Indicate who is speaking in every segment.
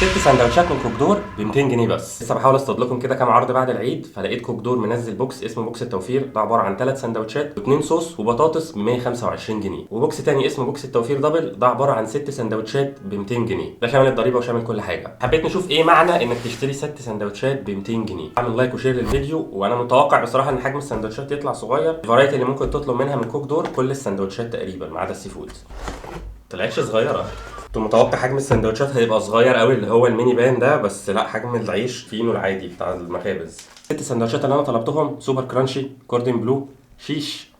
Speaker 1: 6 سندوتشات من كوكدور ب 200 جنيه بس. لسه بحاول اصطاد لكم كده كام عرض بعد العيد، فلقيت كوكدور منزل بوكس اسمه بوكس التوفير، ده عباره عن 3 سندوتشات و2 صوص وبطاطس ب 125 جنيه، وبوكس تاني اسمه بوكس التوفير دبل، ده عباره عن 6 سندوتشات ب 200 جنيه، ده شامل الضريبه وشامل كل حاجه. حبيت نشوف ايه معنى انك تشتري 6 سندوتشات ب 200 جنيه. اعمل لايك وشير للفيديو، وانا متوقع بصراحه ان حجم السندوتشات يطلع صغير. الفرايتي اللي ممكن تطلب منها من كوكدور كل السندوتشات تقريبا ما عدا السي فود. طلعتش صغيره. كنت متوقع حجم السندوتشات هيبقى صغير قوي اللي هو الميني بان ده، بس لا، حجم العيش فينو العادي بتاع المخابز. 6 سندوتشات اللي انا طلبتهم سوبر كرانشي، كوردن بلو، شيش،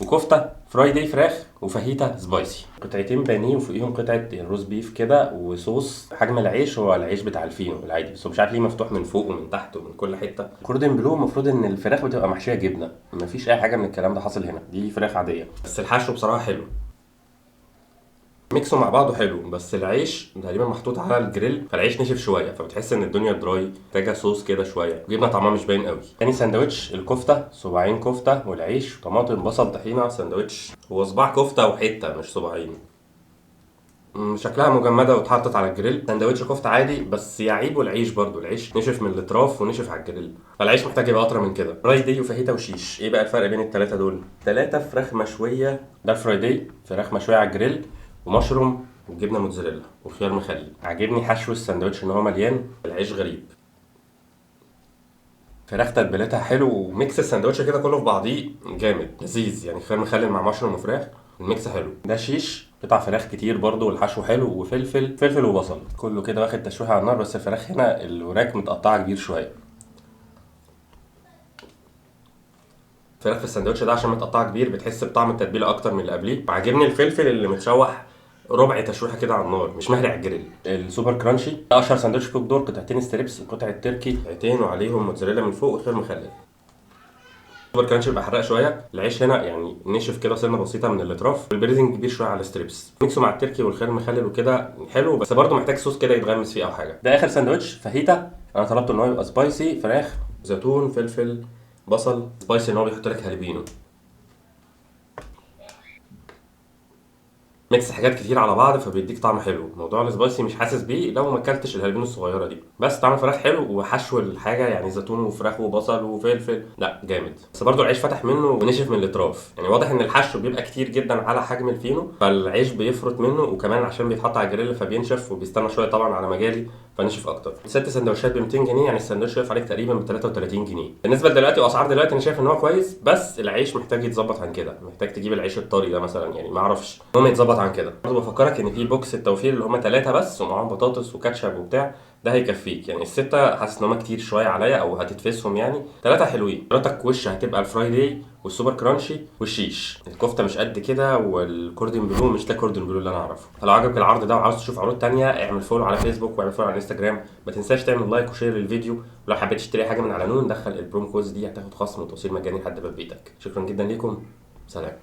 Speaker 1: وكفته فرايدي فراخ، وفاهيتا سبايسي. قطعتين بانيه وفوقيهم قطعه روز بيف كده وصوص. حجم العيش هو العيش بتاع الفينو العادي، بس هو مش عارف ليه مفتوح من فوق ومن تحت ومن كل حته. كوردن بلو المفروض ان الفراخ بتبقى محشيه جبنه، مفيش اي حاجه من الكلام ده حاصل هنا، دي فراخ عاديه، بس الحشو بصراحه حلو. ميكسوا مع بعضه حلو، بس العيش تقريبا محطوط على الجريل فالعيش نشف شويه، فبتحس ان الدنيا دراي، محتاجه صوص كده شويه، جبنه طعمها مش باين قوي. تاني ساندوتش الكفته، صباعين كفته والعيش وطماطم بصل طحينه. ساندوتش هو صباع كفته وحته مش صباعين. شكلها مجمده واتحطت على الجريل. ساندوتش كفته عادي، بس يعيبه العيش برضو، العيش نشف من الاطراف ونشف على الجريل، فالعيش محتاج يبقى اطرى من كده. فرايدي وفاهيتا وشيش، ايه بقى الفرق بين الثلاثه دول؟ ثلاثه فراخ مشويه، ده فرايدي فراخ مشويه على الجريل ومشروم وجبنه موتزاريلا وخيار مخلل. عاجبني حشو الساندوتش ان هو مليان، العيش غريب. فراخ تتبيلتها حلو، وميكس الساندوتش كده كله في بعضيه جامد لذيذ، يعني خيار مخلل مع مشروم وفراخ، الميكس حلو. ده شيش قطع فراخ كتير برضو، والحشو حلو، وفلفل فلفل وبصل، كله كده واخد تشويحه على النار، بس الفراخ هنا الوراك متقطعه كبير شويه. الفراخ في الساندوتش ده عشان متقطعه كبير بتحس بطعم التتبيله اكتر من اللي قبليه، وعاجبني الفلفل اللي متشوح ربع تشويحه كده على النار، مش مهري على الجريل. السوبر كرانشي ده اشهر ساندوتش كوك دور، قطعتين ستريبس وقطعه تركي، قطعتين وعليهم موتزاريلا من فوق وخيار مخلل. السوبر كرانش بيبقى حراق شويه، العيش هنا يعني نشف كده سنه بسيطه من الاطراف، والبريزنج كبير شويه على الستريبس، ميكسه مع التركي والخيار المخلل وكده حلو، بس برضه محتاج صوص كده يتغمس فيه او حاجه. ده اخر ساندوتش فاهيتا، انا طلبته ان هو يبقى سبايسي، فراخ زيتون فلفل بصل، سبايسي ان هو بيحط لك هالبينو، ميكس حاجات كتير على بعض فبيديك طعم حلو. موضوع السبايسي مش حاسس بيه لو ما اكلتش الهالبينو الصغيره دي، بس طعم الفراخ حلو، وحشو الحاجه يعني زيتون وفراخ وبصل وفلفل، لا جامد. بس برضو العيش فتح منه ونشف من الاطراف، يعني واضح ان الحشو بيبقى كتير جدا على حجم الفينو، فالعيش بيفرط منه، وكمان عشان بيتحط على الجريل فبينشف وبيستنى شويه طبعا على مجالي فنشف اكتر. 6 سندوتشات ب 200 جنيه، يعني السندوتش واقف عليك تقريبا ب 33 جنيه. بالنسبه لدلوقتي واسعار دلوقتي انا شايف ان هو كويس، بس العيش محتاج يتظبط عن كده، محتاج تجيب العيش الطري ده مثلا، يعني ما اعرفش المهم يتظبط عن كده. برضه بفكرك ان في بوكس التوفير اللي هم 3 بس ومعاهم بطاطس وكاتشب وبتاع، ده هيكفيك. يعني الستة حاسس ان هم كتير شويه عليا او هتتفسهم، يعني 3 حلوين. مراتك وش هتبقى الفرايدي والسوبر كرانشي والشيش. الكفته مش قد كده، والكوردن بلو مش ده كوردن بلو اللي انا اعرفه. فلو عجبك العرض ده وعاوز تشوف عروض تانية، اعمل فولو على فيسبوك واعمل فولو على انستجرام. ما تنساش تعمل لايك وشير للفيديو، ولو حبيت تشتري حاجه من على نون دخل البروم كود دي هتاخد خصم وتوصيل مجاني لحد باب بيتك. شكرا جدا ليكم، سلام.